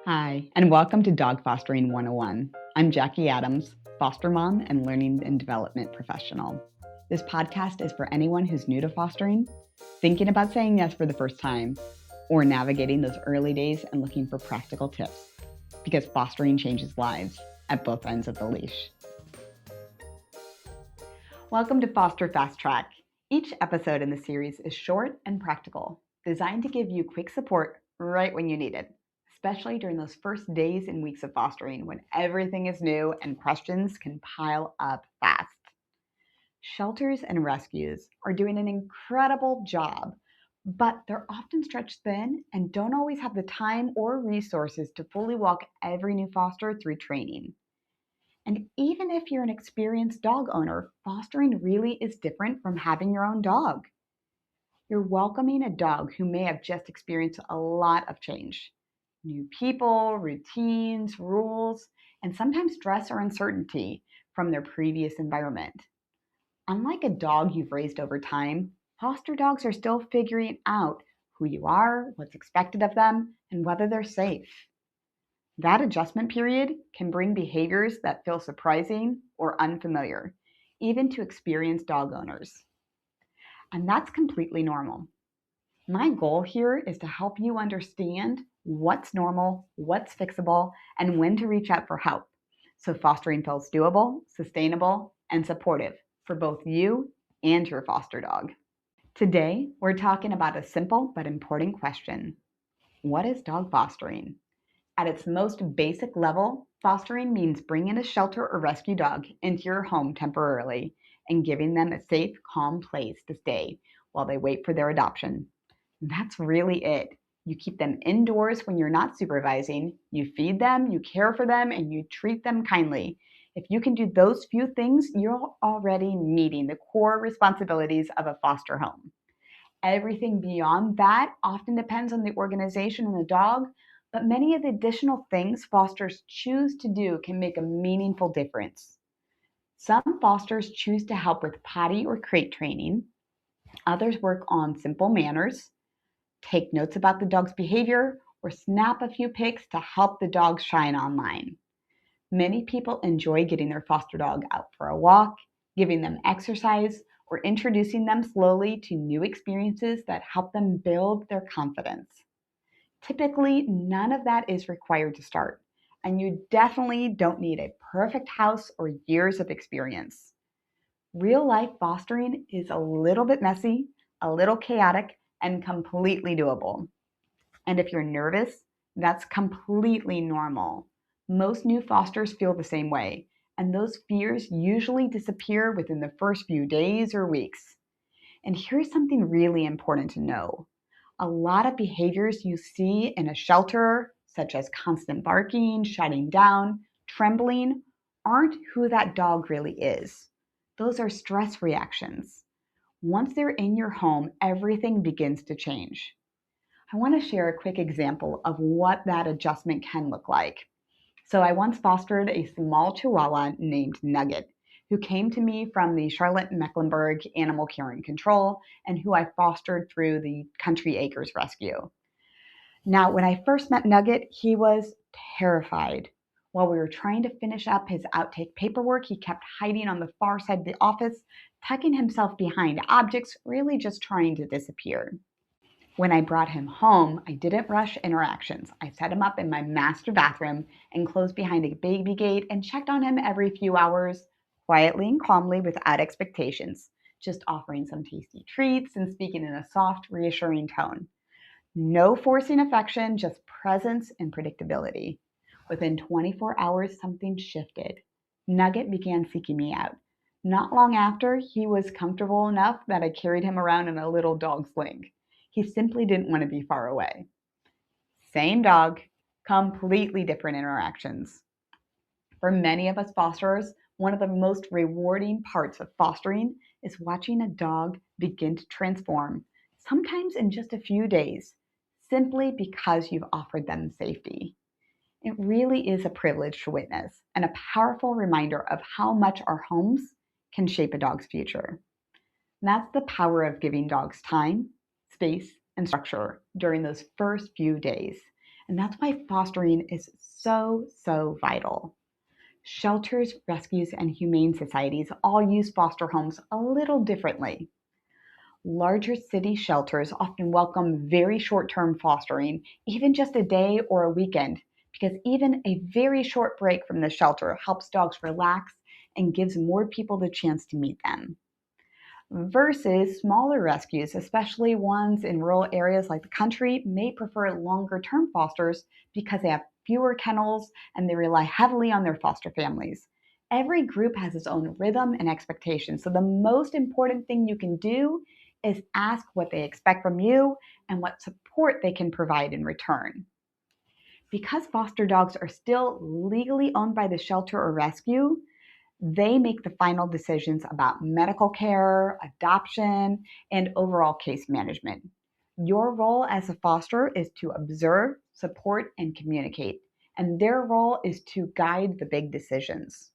Hi, and welcome to Dog Fostering 101. I'm Jackie Adams, foster mom and learning and development professional. This podcast is for anyone who's new to fostering, thinking about saying yes for the first time, or navigating those early days and looking for practical tips, because fostering changes lives at both ends of the leash. Welcome to Foster Fast Track. Each episode in the series is short and practical, designed to give you quick support right when you need it, especially during those first days and weeks of fostering when everything is new and questions can pile up fast. Shelters and rescues are doing an incredible job, but they're often stretched thin and don't always have the time or resources to fully walk every new foster through training. And even if you're an experienced dog owner, fostering really is different from having your own dog. You're welcoming a dog who may have just experienced a lot of change. New people, routines, rules, and sometimes stress or uncertainty from their previous environment. Unlike a dog you've raised over time, foster dogs are still figuring out who you are, what's expected of them, and whether they're safe. That adjustment period can bring behaviors that feel surprising or unfamiliar, even to experienced dog owners. And that's completely normal. My goal here is to help you understand what's normal, what's fixable, and when to reach out for help, so fostering feels doable, sustainable, and supportive for both you and your foster dog. Today, we're talking about a simple but important question. What is dog fostering? At its most basic level, fostering means bringing a shelter or rescue dog into your home temporarily and giving them a safe, calm place to stay while they wait for their adoption. That's really it. You keep them indoors when you're not supervising, you feed them, you care for them, and you treat them kindly. If you can do those few things, you're already meeting the core responsibilities of a foster home. Everything beyond that often depends on the organization and the dog, but many of the additional things fosters choose to do can make a meaningful difference. Some fosters choose to help with potty or crate training. Others work on simple manners, take notes about the dog's behavior, or snap a few pics to help the dog shine online. Many people enjoy getting their foster dog out for a walk, giving them exercise, or introducing them slowly to new experiences that help them build their confidence. Typically, none of that is required to start, and you definitely don't need a perfect house or years of experience. Real life fostering is a little bit messy, a little chaotic, and completely doable. And if you're nervous, that's completely normal. Most new fosters feel the same way, and those fears usually disappear within the first few days or weeks. And here's something really important to know. A lot of behaviors you see in a shelter, such as constant barking, shutting down, trembling, aren't who that dog really is. Those are stress reactions. Once they're in your home, everything begins to change. I want to share a quick example of what that adjustment can look like. So, I once fostered a small Chihuahua named Nugget, who came to me from the Charlotte Mecklenburg Animal Care and Control, and who I fostered through the Country Acres Rescue. Now, when I first met Nugget, he was terrified. While we were trying to finish up his outtake paperwork, he kept hiding on the far side of the office, tucking himself behind objects, really just trying to disappear. When I brought him home, I didn't rush interactions. I set him up in my master bathroom and closed behind a baby gate and checked on him every few hours, quietly and calmly without expectations, just offering some tasty treats and speaking in a soft, reassuring tone. No forcing affection, just presence and predictability. Within 24 hours, something shifted. Nugget began seeking me out. Not long after, he was comfortable enough that I carried him around in a little dog sling. He simply didn't want to be far away. Same dog, completely different interactions. For many of us fosterers, one of the most rewarding parts of fostering is watching a dog begin to transform, sometimes in just a few days, simply because you've offered them safety. It really is a privilege to witness and a powerful reminder of how much our homes can shape a dog's future. That's the power of giving dogs time, space, and structure during those first few days. And that's why fostering is so, so vital. Shelters, rescues, and humane societies all use foster homes a little differently. Larger city shelters often welcome very short term fostering, even just a day or a weekend, because even a very short break from the shelter helps dogs relax and gives more people the chance to meet them. Versus smaller rescues, especially ones in rural areas like the country, may prefer longer term fosters because they have fewer kennels and they rely heavily on their foster families. Every group has its own rhythm and expectations, so the most important thing you can do is ask what they expect from you and what support they can provide in return. Because foster dogs are still legally owned by the shelter or rescue, they make the final decisions about medical care, adoption, and overall case management. Your role as a foster is to observe, support, and communicate, and their role is to guide the big decisions.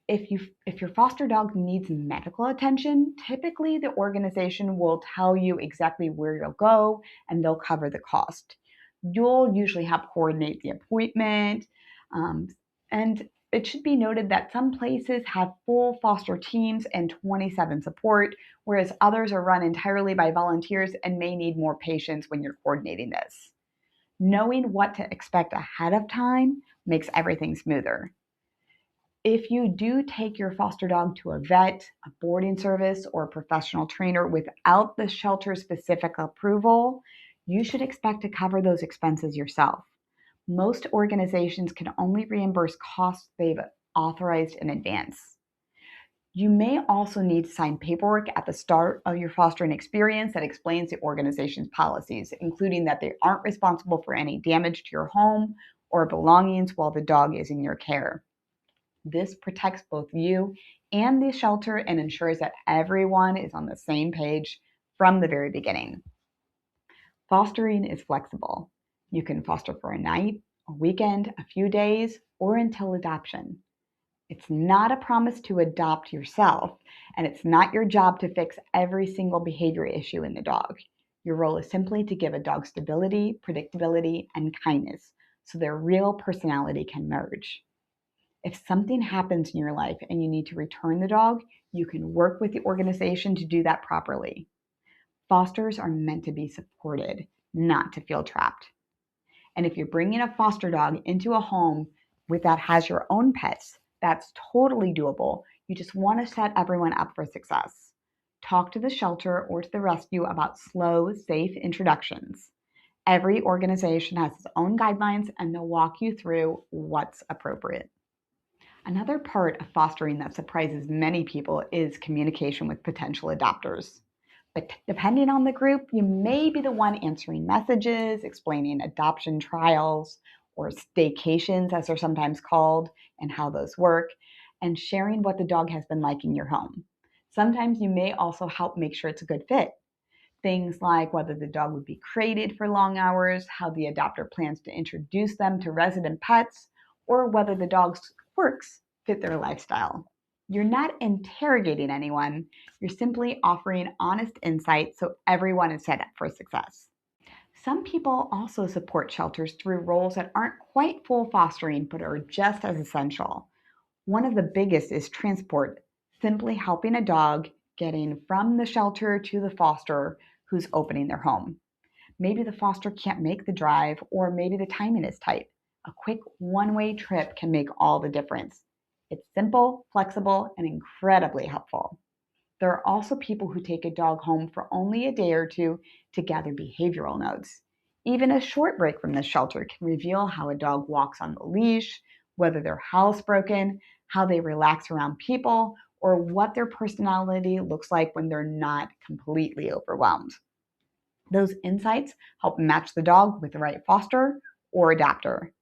If your foster dog needs medical attention, typically the organization will tell you exactly where you'll go and they'll cover the cost. You'll usually help coordinate the appointment. um, and it should be noted that some places have full foster teams and 27 support, whereas others are run entirely by volunteers and may need more patience when you're coordinating this. Knowing what to expect ahead of time makes everything smoother. If you do take your foster dog to a vet, a boarding service, or a professional trainer without the shelter specific approval, you should expect to cover those expenses yourself. Most organizations can only reimburse costs they've authorized in advance. You may also need to sign paperwork at the start of your fostering experience that explains the organization's policies, including that they aren't responsible for any damage to your home or belongings while the dog is in your care. This protects both you and the shelter and ensures that everyone is on the same page from the very beginning. Fostering is flexible. You can foster for a night, a weekend, a few days, or until adoption. It's not a promise to adopt yourself, and it's not your job to fix every single behavior issue in the dog. Your role is simply to give a dog stability, predictability, and kindness so their real personality can merge. If something happens in your life and you need to return the dog, you can work with the organization to do that properly. Fosters are meant to be supported, not to feel trapped. And if you're bringing a foster dog into a home that has your own pets, that's totally doable. You just want to set everyone up for success. Talk to the shelter or to the rescue about slow, safe introductions. Every organization has its own guidelines and they'll walk you through what's appropriate. Another part of fostering that surprises many people is communication with potential adopters. But depending on the group, you may be the one answering messages, explaining adoption trials or staycations, as they're sometimes called, and how those work, and sharing what the dog has been like in your home. Sometimes you may also help make sure it's a good fit. Things like whether the dog would be crated for long hours, how the adopter plans to introduce them to resident pets, or whether the dog's quirks fit their lifestyle. You're not interrogating anyone, you're simply offering honest insight so everyone is set up for success. Some people also support shelters through roles that aren't quite full fostering but are just as essential. One of the biggest is transport, simply helping a dog getting from the shelter to the foster who's opening their home. Maybe the foster can't make the drive, or maybe the timing is tight. A quick one-way trip can make all the difference. It's simple, flexible, and incredibly helpful. There are also people who take a dog home for only a day or two to gather behavioral notes. Even a short break from the shelter can reveal how a dog walks on the leash, whether they're housebroken, how they relax around people, or what their personality looks like when they're not completely overwhelmed. Those insights help match the dog with the right foster or adapter.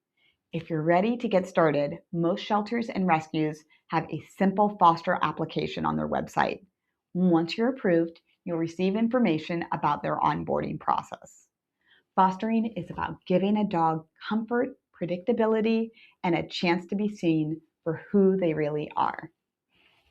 If you're ready to get started, most shelters and rescues have a simple foster application on their website. Once you're approved, you'll receive information about their onboarding process. Fostering is about giving a dog comfort, predictability, and a chance to be seen for who they really are.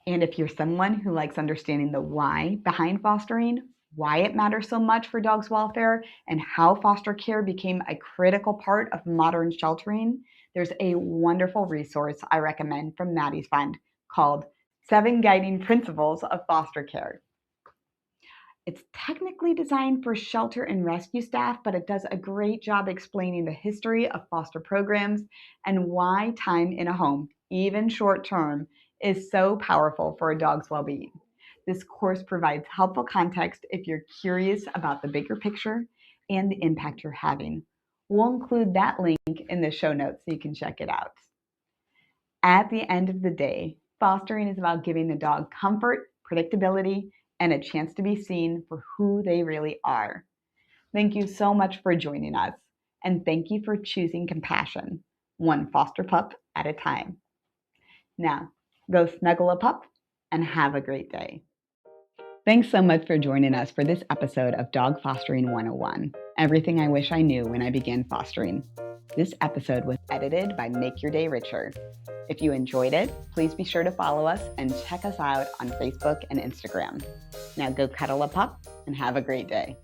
And if you're someone who likes understanding the why behind fostering, why it matters so much for dogs' welfare, and how foster care became a critical part of modern sheltering, there's a wonderful resource I recommend from Maddie's Fund called 7 Guiding Principles of Foster Care. It's technically designed for shelter and rescue staff, but it does a great job explaining the history of foster programs and why time in a home, even short term, is so powerful for a dog's well being. This course provides helpful context if you're curious about the bigger picture and the impact you're having. We'll include that link in the show notes so you can check it out. At the end of the day, fostering is about giving the dog comfort, predictability, and a chance to be seen for who they really are. Thank you so much for joining us, and thank you for choosing compassion, one foster pup at a time. Now, go snuggle a pup and have a great day. Thanks so much for joining us for this episode of Dog Fostering 101, everything I wish I knew when I began fostering. This episode was edited by Make Your Day Richer. If you enjoyed it, please be sure to follow us and check us out on Facebook and Instagram. Now go cuddle a pup and have a great day.